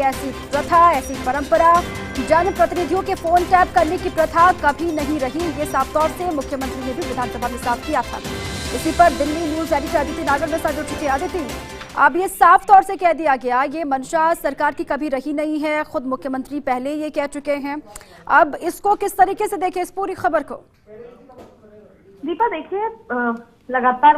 ऐसी प्रथा, ऐसी परंपरा, जनप्रतिनिधियों के फोन टैप करने की प्रथा कभी नहीं रही। ये साफ तौर से मुख्यमंत्री ने भी विधानसभा में साफ किया था। इसी पर दिल्ली न्यूज एडिटर अदिति नागर में जुड़ चुके। अदिति, अब ये साफ तौर से कह दिया गया, ये मंशा सरकार की कभी रही नहीं है, खुद मुख्यमंत्री पहले ये कह चुके हैं। अब इसको किस तरीके से देखें, इस पूरी खबर को? दीपा, देखिए, लगातार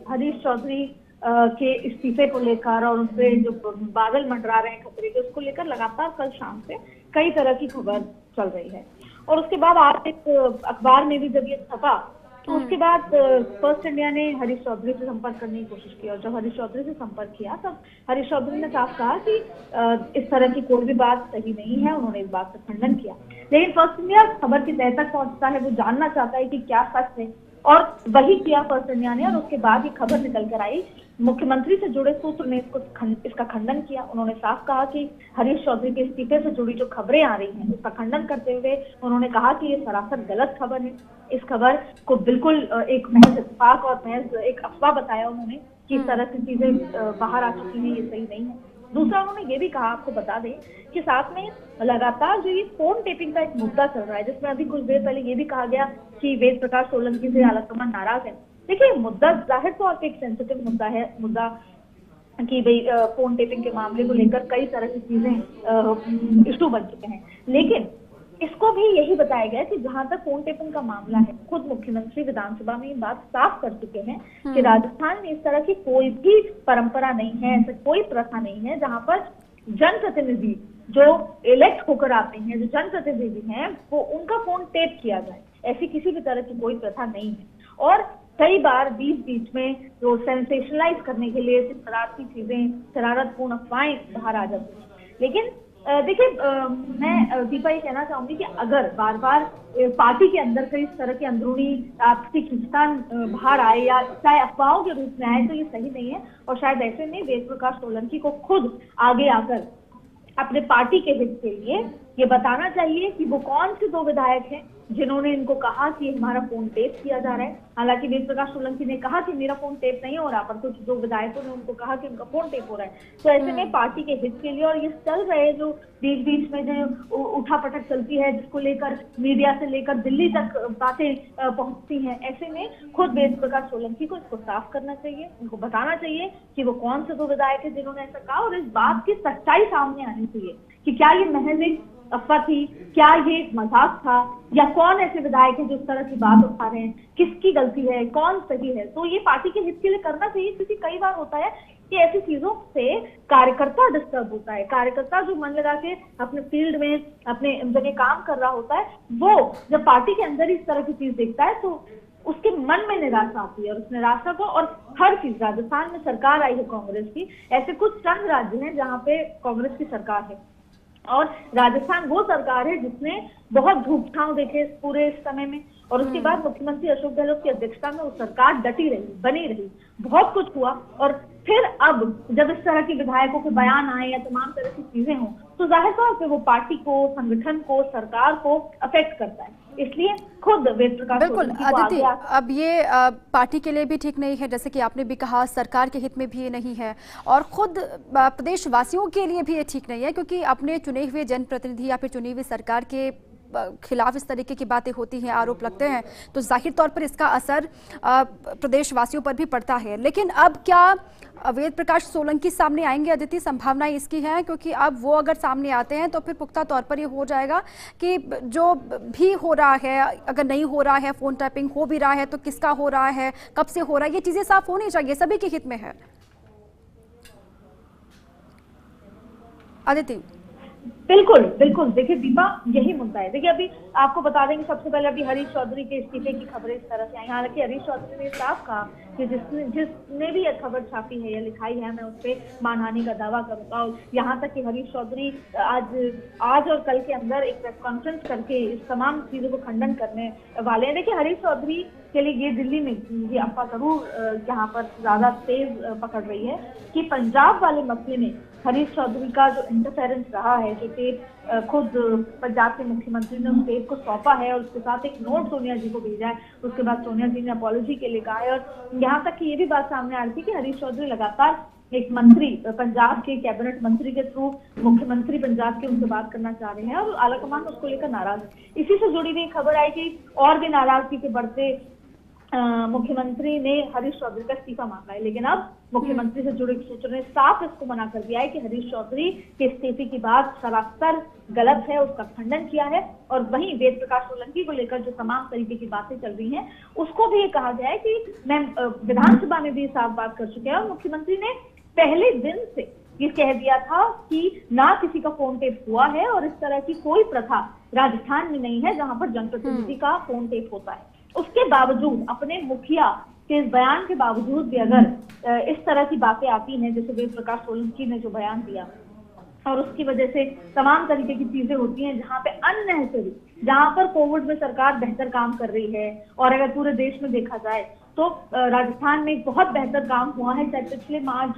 हरीश चौधरी के इस्तीफे को लेकर और उनपे जो बादल मंडरा रहे हैं खतरे के, उसको लेकर लगातार कल शाम से कई तरह की खबर चल रही है। और उसके बाद आज एक अखबार में भी जब ये छपा तो उसके बाद फर्स्ट इंडिया ने हरीश चौधरी से संपर्क करने की कोशिश की, और जब हरीश चौधरी से संपर्क किया तब हरीश चौधरी ने साफ कहा कि इस तरह की कोई भी बात सही नहीं है। उन्होंने इस बात का खंडन किया, लेकिन फर्स्ट इंडिया खबर की तह तक पहुंचता है, वो जानना चाहता है कि क्या सच है, और वही किया फर्स्ट इंडिया ने। और उसके बाद ये खबर निकल कर आई, मुख्यमंत्री से जुड़े सूत्र ने इसका खंडन किया। उन्होंने साफ कहा कि हरीश चौधरी के इस्तीफे से जुड़ी जो खबरें आ रही हैं उसका खंडन करते हुए उन्होंने कहा कि ये सरासर गलत खबर है। इस खबर को बिल्कुल एक महज इत्तेफाक और महज एक अफवाह बताया उन्होंने कि इस तरह की चीजें बाहर आ चुकी हैं, ये सही नहीं है। दूसरा, उन्होंने ये भी कहा, आपको बता दें कि साथ में लगातार जो ये फोन टेपिंग का एक मुद्दा चल रहा है, जिसमें अभी कुछ देर पहले ये भी कहा गया कि वेद प्रकाश सोलंकी से आलाकमान नाराज है। देखिए, मुद्दा जाहिर तौर पे एक सेंसिटिव मुद्दा है, मुद्दा कि भाई फोन टेपिंग के मामले को लेकर कई तरह की चीजें इशू बन चुके हैं, लेकिन इसको भी यही बताया गया कि जहां तक फोन टेपिंग का मामला है, खुद मुख्यमंत्री विधानसभा में ये बात साफ कर चुके हैं कि राजस्थान में इस तरह की कोई भी परंपरा नहीं है, ऐसा कोई प्रथा नहीं है जहां पर जनप्रतिनिधि जो इलेक्ट होकर आते हैं, जो जनप्रतिनिधि हैं, वो उनका फोन टेप किया जाए। ऐसी किसी भी तरह की कोई प्रथा नहीं है। और कई बार बीच बीच में जो सेंसेशनलाइज करने के लिए शरारती चीजें, शरारतपूर्ण अफवाहें बाहर आ जाती हैं। लेकिन देखिए, मैं दीपा ये कहना चाहूंगी कि अगर बार बार पार्टी के अंदर कई तरह की अंदरूनी आपसी खींचतान बाहर आए या चाहे अफवाहों के रूप में आए तो ये सही नहीं है। और शायद ऐसे में वेद प्रकाश सोलंकी को खुद आगे आकर अपने पार्टी के हित के लिए ये बताना चाहिए कि वो कौन से दो विधायक हैं जिन्होंने इनको कहा कि हमारा फोन टेप किया जा रहा है। हालांकि वेद प्रकाश सोलंकी ने कहा कि मेरा फोन टेप नहीं हो रहा, पर कुछ दो विधायकों ने उनको कहा कि उनका फोन टेप हो रहा है। तो ऐसे में पार्टी के हित के लिए, और ये चल रहे जो बीच बीच में जो उठापटक चलती है, जिसको लेकर मीडिया से लेकर दिल्ली तक बातें पहुंचती हैं, ऐसे में खुद वेद प्रकाश सोलंकी को इसको साफ करना चाहिए, उनको बताना चाहिए कि वो कौन से दो विधायक है जिन्होंने ऐसा कहा, और इस बात की सच्चाई सामने आनी चाहिए कि क्या ये महज एक अफवाह थी, क्या ये एक मजाक था, या कौन ऐसे विधायक हैं जो इस तरह की बात उठा रहे हैं, किसकी गलती है, कौन सही है। तो ये पार्टी के हित के लिए करना चाहिए, क्योंकि कई बार होता है कि ऐसी चीजों से कार्यकर्ता डिस्टर्ब होता है। कार्यकर्ता जो मन लगा के अपने फील्ड में, अपने जगह काम कर रहा होता है, वो जब पार्टी के अंदर इस तरह की चीज देखता है तो उसके मन में निराशा आती है, और उस निराशा को, और हर चीज, राजस्थान में सरकार आई है कांग्रेस की, ऐसे कुछ चंद राज्य हैं जहाँ पे कांग्रेस की सरकार है, और राजस्थान वो सरकार है जिसने बहुत धूप छांव देखे पूरे इस समय में। और उसके बाद मुख्यमंत्री अशोक गहलोत की अध्यक्षता में वो सरकार डटी रही, बनी रही, बहुत कुछ हुआ। और फिर अब जब इस तरह के विधायकों के बयान आए या तमाम तरह की चीजें हों तो जाहिर तौर पे वो पार्टी को, संगठन को, सरकार को अफेक्ट करता है। इसलिए खुद वेद प्रकाश बिल्कुल अदिति, अब ये पार्टी के लिए भी ठीक नहीं है, जैसे कि आपने भी कहा, सरकार के हित में भी ये नहीं है, और खुद प्रदेश वासियों के लिए भी ये ठीक नहीं है, क्योंकि अपने चुने हुए जनप्रतिनिधि या फिर चुनी हुई सरकार के खिलाफ इस तरीके की बातें होती हैं, आरोप लगते हैं, तो जाहिर तौर पर इसका असर प्रदेशवासियों पर भी पड़ता है। लेकिन अब क्या वेद प्रकाश सोलंकी सामने आएंगे अदिति? संभावना इसकी है, क्योंकि अब वो अगर सामने आते हैं तो फिर पुख्ता तौर पर ये हो जाएगा कि जो भी हो रहा है, अगर नहीं हो रहा है, फोन टैपिंग हो भी रहा है तो किसका हो रहा है, कब से हो रहा है, ये चीजें साफ होनी चाहिए, सभी के हित में है। अदिति, बिल्कुल बिल्कुल, देखिए दीपा, यही मुद्दा है। देखिए, अभी आपको बता देंगे, सबसे पहले अभी हरीश चौधरी के इस्तीफे की खबरें इस तरह से आई। हालांकि हरीश चौधरी ने साफ कहा कि जिसने भी यह खबर छापी है या लिखाई है, मैं उस पर मानहानि का दावा करूंगा। और यहाँ तक कि हरीश चौधरी आज और कल के अंदर एक प्रेस कॉन्फ्रेंस करके इस तमाम चीजों को खंडन करने वाले हैं। देखिए, हरीश चौधरी के लिए ये दिल्ली में ये अफवाह जरूर यहाँ पर ज्यादा तेज पकड़ रही है कि पंजाब वाले मसले में हरीश चौधरी का जो इंटरफेरेंस रहा है, जो टेप खुद पंजाब के मुख्यमंत्री ने उस टेप को सौंपा है और उसके साथ एक नोट सोनिया जी को भेजा है, उसके बाद सोनिया जी ने अपॉलॉजी के लिए कहा है। और यहाँ तक कि ये भी बात सामने आ रही थी कि हरीश चौधरी लगातार एक मंत्री पंजाब के कैबिनेट मंत्री के थ्रू मुख्यमंत्री पंजाब के उनसे बात करना चाह रहे हैं और आलाकमान उसको लेकर नाराज है। इसी से जुड़ी हुई खबर आई कि और भी नाराजगी के बढ़ते मुख्यमंत्री ने हरीश चौधरी का इस्तीफा मांगा है, लेकिन अब मुख्यमंत्री से जुड़े सूत्रों ने साफ इसको मना कर दिया है कि हरीश चौधरी के इस्तीफे की बात सरासर गलत है, उसका खंडन किया है। और वहीं वेद प्रकाश सोलंकी को लेकर जो तमाम तरीके की बातें चल रही हैं उसको भी ये कहा गया है कि मैं विधानसभा में भी साफ बात कर चुके हैं और मुख्यमंत्री ने पहले दिन से ये कह दिया था कि ना किसी का फोन टेप हुआ है और इस तरह की कोई प्रथा राजस्थान में नहीं है जहां पर जनप्रतिनिधि का फोन टेप होता है। उसके बावजूद अपने मुखिया के इस बयान के बावजूद भी अगर इस तरह की बातें आती हैं जैसे वेद प्रकाश सोलंकी ने जो बयान दिया और उसकी वजह से तमाम तरीके की चीजें होती हैं जहां पे अननेसेसरी, जहां पर कोविड में सरकार बेहतर काम कर रही है और अगर पूरे देश में देखा जाए तो राजस्थान में बहुत बेहतर काम हुआ है, चाहे पिछले मार्च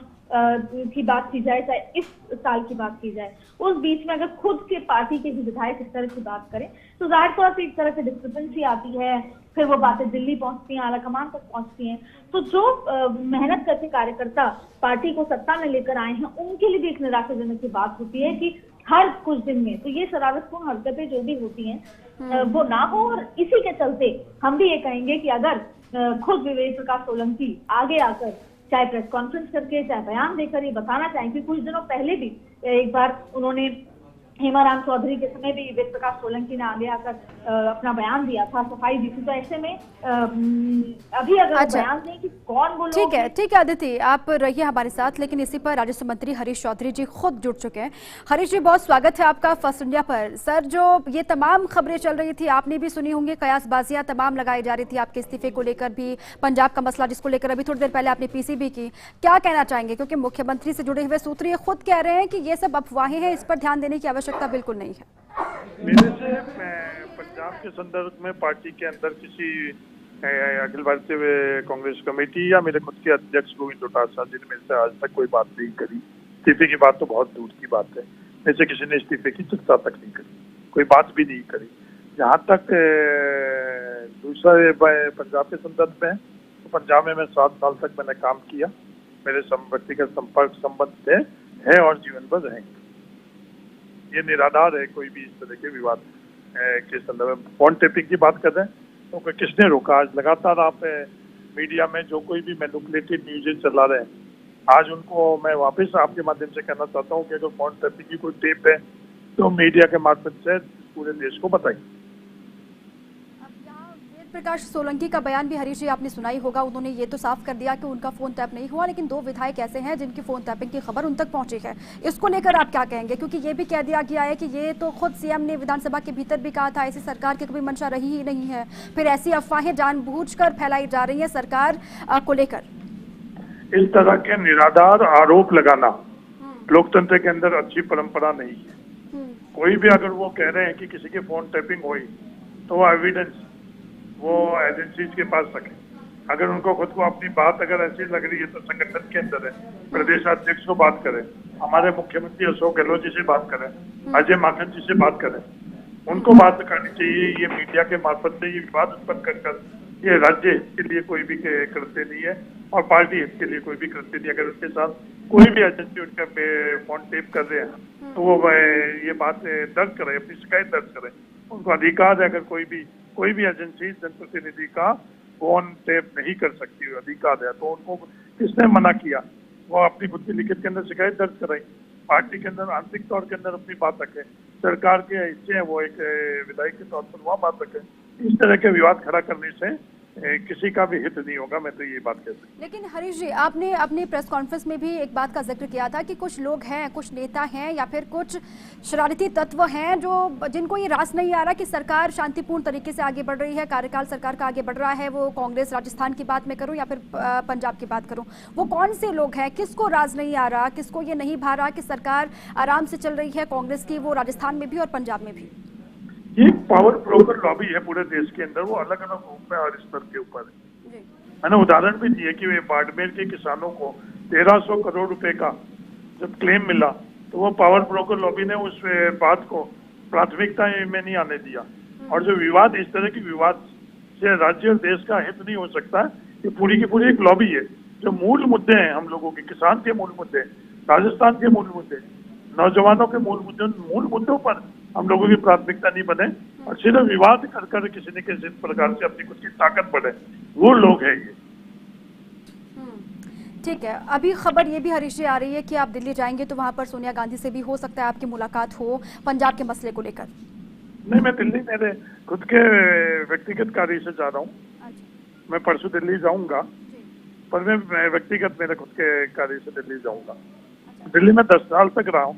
की बात की जाए चाहे इस साल की बात की जाए। उस बीच में अगर खुद के पार्टी के ही विधायक इस तरह की बात करें तो जाहिर तौर से एक तरह से डिस्क्रिपेंसी आती है, फिर वो बातें दिल्ली पहुंचती हैं, आलाकमान तक पहुंचती हैं। तो जो मेहनत करके कार्यकर्ता पार्टी को सत्ता में लेकर आए हैं उनके लिए भी एक निराशाजनक की बात होती है कि हर कुछ दिन में तो ये शरारतपूर्ण हरकतें जो भी होती हैं वो ना हो। और इसी के चलते हम भी ये कहेंगे कि अगर खुद वेद प्रकाश सोलंकी आगे आकर चाहे प्रेस कॉन्फ्रेंस करके चाहे बयान देकर ये बताना चाहें कि कुछ दिनों पहले भी एक बार उन्होंने हेमाराम चौधरी के समय भी वेद प्रकाश सोलंकी ने आगे आकर अपना बयान दिया था, सफाई दी थी। तो ऐसे में अभी अगर अच्छा, बयान दें कि कौन वो ठीक है अदिति, आप रहिए हमारे साथ। लेकिन इसी पर राजस्व मंत्री हरीश चौधरी जी खुद जुड़ चुके हैं। हरीश जी, बहुत स्वागत है आपका फर्स्ट इंडिया पर। सर, जो ये तमाम खबरें चल रही थी आपने भी सुनी होंगी, कयासबाजियां तमाम लगाई जा रही थी आपके इस्तीफे को लेकर भी, पंजाब का मसला जिसको लेकर अभी थोड़ी देर पहले आपने पीसी भी की, क्या कहना चाहेंगे? क्योंकि मुख्यमंत्री से जुड़े हुए सूत्र ये खुद कह रहे हैं कि ये सब अफवाहें हैं, इस पर ध्यान देने की आवश्यकता बिल्कुल नहीं है। मेरे से पंजाब के संदर्भ में पार्टी के अंदर किसी अखिल भारतीय कांग्रेस कमेटी या मेरे खुद के अध्यक्ष गोविंद डोटासरा जी ने मेरे से आज तक कोई बात नहीं करी। इस्तीफे की बात तो बहुत दूर की बात है, मेरे से किसी ने इस्तीफे की चर्चा तक नहीं करी, कोई बात भी नहीं करी। जहाँ तक दूसरे पंजाब के संदर्भ में, तो पंजाब में मैं 7 साल तक मैंने काम किया, मेरे व्यक्तिगत संपर्क संबंध है और जीवन भर रहेंगे। ये निराधार है कोई भी इस तरह के विवाद के संदर्भ में। फोन टेपिंग की बात कर रहे हैं तो किसने रोका? आज लगातार आप मीडिया में जो कोई भी मैनिपुलेटेड न्यूज़ चला रहे हैं, आज उनको मैं वापस आपके माध्यम से कहना चाहता हूँ कि अगर फोन टेपिंग की कोई टेप है तो मीडिया के माध्यम से पूरे देश को बताइए। प्रकाश सोलंकी का बयान भी हरीश जी आपने सुना ही होगा। उन्होंने ये तो साफ कर दिया कि उनका फोन टैप नहीं हुआ, लेकिन 2 विधायक ऐसे हैं जिनकी फोन टैपिंग की खबर उन तक पहुंची है। इसको लेकर आप क्या कहेंगे? क्योंकि ये भी कह दिया गया है कि ये तो खुद सीएम ने विधानसभा के भीतर भी कहा था, ऐसी सरकार की कभी मंशा रही ही नहीं है, फिर ऐसी अफवाहें जानबूझकर फैलाई जा रही है सरकार को लेकर। इस तरह के निराधार आरोप लगाना लोकतंत्र के अंदर अच्छी परंपरा नहीं है। कोई भी अगर वो कह रहे हैं कि किसी की फोन टैपिंग हुई तो वो एविडेंस वो एजेंसीज के पास रखें। अगर उनको खुद को अपनी बात अगर ऐसी लग रही है तो संगठन के अंदर है, प्रदेश अध्यक्ष को बात करें, हमारे मुख्यमंत्री अशोक गहलोत जी से बात करें, अजय माकन जी से बात करें, उनको बात करनी चाहिए। ये मीडिया के मार्फत से ये विवाद उत्पन्न कर ये राज्य हित के लिए कोई भी कृत्य नहीं है और पार्टी हित के लिए कोई भी कृत्य नहीं। अगर उसके साथ कोई भी एजेंसी उनका फोन टेप कर रहे हैं तो वो ये बात दर्ज करें, अपनी शिकायत दर्ज करें। उनको अधिकार है, अगर कोई भी एजेंसी जनप्रतिनिधि का फोन टेप नहीं कर सकती, अधिकार है, तो उनको किसने मना किया? वो अपनी बुद्धि लिखित के अंदर शिकायत दर्ज कराई, पार्टी के अंदर आंतरिक तौर के अंदर अपनी बात रखें, सरकार के हिस्से हैं वो एक विधायक के तौर पर वहाँ बात रखें। इस तरह के विवाद खड़ा करने से किसी का भी हित नहीं होगा, मैं तो ये बात कह सकती हूँ। लेकिन हरीश जी, आपने अपनी प्रेस कॉन्फ्रेंस में भी एक बात का जिक्र किया था कि कुछ लोग हैं, कुछ नेता हैं या फिर कुछ शरारती तत्व हैं जिनको ये रास नहीं आ रहा कि सरकार शांतिपूर्ण तरीके से आगे बढ़ रही है, कार्यकाल सरकार का आगे बढ़ रहा है। वो कांग्रेस राजस्थान की बात मैं करूं या फिर पंजाब की बात करूं, वो कौन से लोग हैं? किसको राज नहीं आ रहा, किसको ये नहीं भा रहा कि सरकार आराम से चल रही है कांग्रेस की, वो राजस्थान में भी और पंजाब में भी? ये पावर ब्रोकर लॉबी है पूरे देश के अंदर, वो अलग अलग रूप में और स्तर के ऊपर है। मैंने उदाहरण भी दिए कि वे बाड़मेर के किसानों को 1300 करोड़ रुपए का जब क्लेम मिला तो वो पावर ब्रोकर लॉबी ने उस बात को प्राथमिकता में नहीं आने दिया। और जो विवाद, इस तरह के विवाद से राज्य और देश का हित नहीं हो सकता, ये पूरी की पूरी एक लॉबी है। जो मूल मुद्दे हैं हम लोगों के, किसान के मूल मुद्दे, राजस्थान के मूल मुद्दे, नौजवानों के मूल मुद्दों पर हम लोगों की प्राथमिकता नहीं बने और सिर्फ विवाद कर कर किसी न किसी प्रकार से अपनी खुद की ताकत बढ़े, वो लोग हैं ये। ठीक है, अभी खबर ये भी हरीश जी आ रही है कि आप दिल्ली जाएंगे तो वहां पर सोनिया गांधी से भी हो सकता है आपकी मुलाकात हो पंजाब के मसले को लेकर। नहीं, मैं दिल्ली मेरे खुद के व्यक्तिगत कार्य से जा रहा हूँ। मैं परसों दिल्ली जाऊंगा, पर मैं व्यक्तिगत मेरे खुद के कार्य से दिल्ली जाऊंगा। दिल्ली में 10 साल तक रहा हूँ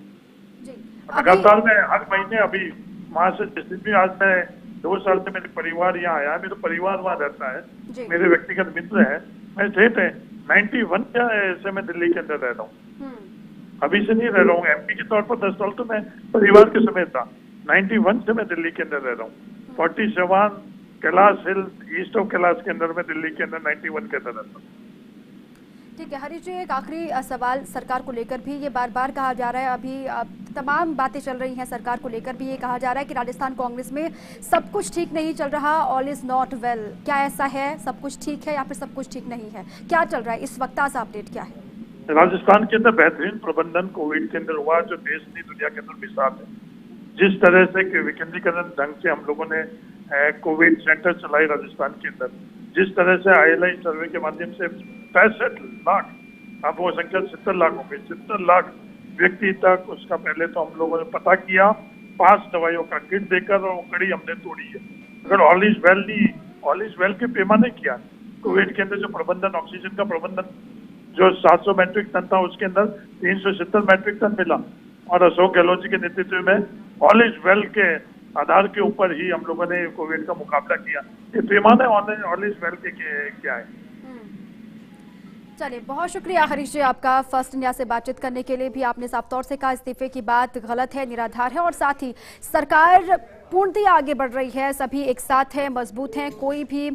लगातार। मैं हर महीने अभी वहाँ से जिस दिन भी, आज मैं 2 साल से मेरे परिवार यहाँ आया है, मेरा परिवार वहाँ रहता है, मेरे व्यक्तिगत मित्र हैं। मैं स्टेट है 91 से मैं दिल्ली के अंदर रह रहा हूँ, अभी से नहीं रह रहा हूँ। एमपी के तौर पर 10 साल तो मैं परिवार के समेत था। 91 से मैं दिल्ली के अंदर रह रहा हूँ। 47 कैलाश हिल, ईस्ट ऑफ कैलाश के अंदर, मैं दिल्ली के अंदर 91 के अंदर रहता हूँ। ठीक है हरीश जी, एक आखिरी सवाल सरकार को लेकर भी ये बार बार कहा जा रहा है, अभी तमाम बातें चल रही हैं सरकार को लेकर भी ये कहा जा रहा है कि राजस्थान कांग्रेस में सब कुछ ठीक नहीं चल रहा, ऑल इज नॉट वेल। क्या ऐसा है, सब कुछ ठीक है या फिर सब कुछ ठीक नहीं है, क्या चल रहा है इस वक्त? ताज़ा अपडेट क्या है? राजस्थान के अंदर बेहतरीन प्रबंधन कोविड के अंदर हुआ, जो देश नहीं दुनिया के अंदर मिसाल है। जिस तरह से विकेंद्रीकरण ढंग से हम लोगों ने कोविड सेंटर चलाए राजस्थान के अंदर, जिस तरह से ILI सर्वे के माध्यम से 65 लाख, अब वो संख्या 70 लाख हो गई, 70 लाख व्यक्ति तक उसका पहले तो हम लोगों ने पता किया 5 दवाइयों का किट देकर, और वो कड़ी हमने तोड़ी है। अगर ऑल इज वेल नहीं, ऑल इज वेल के पैमाने किया कोविड के अंदर, जो प्रबंधन, ऑक्सीजन का प्रबंधन जो 700 मैट्रिक टन था उसके अंदर 370 मैट्रिक टन मिला, और अशोक गहलोत जी के नेतृत्व में ऑल इज वेल के आधार के ऊपर ही हम लोगों ने कोविड का मुकाबला किया। ये पैमाने ऑल इज वेल के क्या है। चलिए, बहुत शुक्रिया हरीश जी आपका फर्स्ट इंडिया से बातचीत करने के लिए। भी आपने साफ तौर से कहा इस्तीफे की बात गलत है, निराधार है, और साथ ही सरकार पूर्णतः आगे बढ़ रही है, सभी एक साथ हैं, मजबूत हैं, कोई भी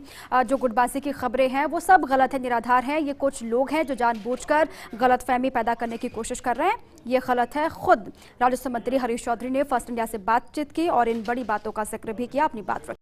जो गुटबाजी की खबरें हैं वो सब गलत है, निराधार हैं। ये कुछ लोग हैं जो जानबूझकर गलतफहमी पैदा करने की कोशिश कर रहे हैं, ये गलत है। खुद राजस्व मंत्री हरीश चौधरी ने फर्स्ट इंडिया से बातचीत की और इन बड़ी बातों का जिक्र भी किया, अपनी बात रखी।